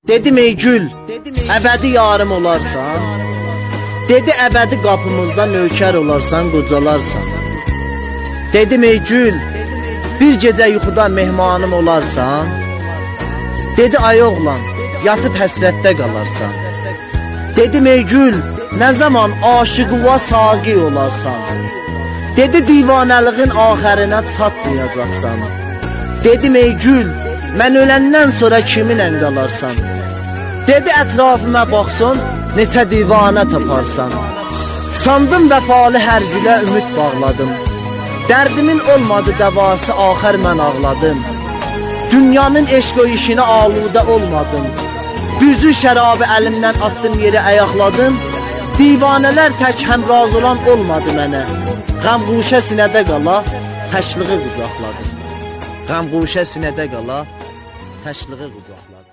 Dedim ey gül, əbədi yarım olarsan. Dedi əbədi qapımızda nökər olarsan, qocalarsan. Dedim ey gül, bir gecə yuxuda mehmanım olarsan. Dedi ay oğlan, yatıb həsrətdə qalarsan. Dedim ey gül, nə zaman aşıqıva saqi olarsan. Dedi divanəliğin axərinə çatmayacaqsan. Dedim ey gül, mən öləndən sonra kiminlə qalarsan. Dedi ətrafıma baxsın, neçə divanə taparsan. Sandım vəfalı hər gülə ümid bağladım. Dərdimin olmadı dəvası, axır mən ağladım. Dünyanın eşq o işinə aludə olmadım. Büzü şərabı əlimdən atdım, yeri ayaqladım. Divanələr tək həmraz olan olmadı mənə. Qəmquşə sinədə qala, təşliği qucaqladım. Qəmquşə sinədə qala, təşliği qucaqladım.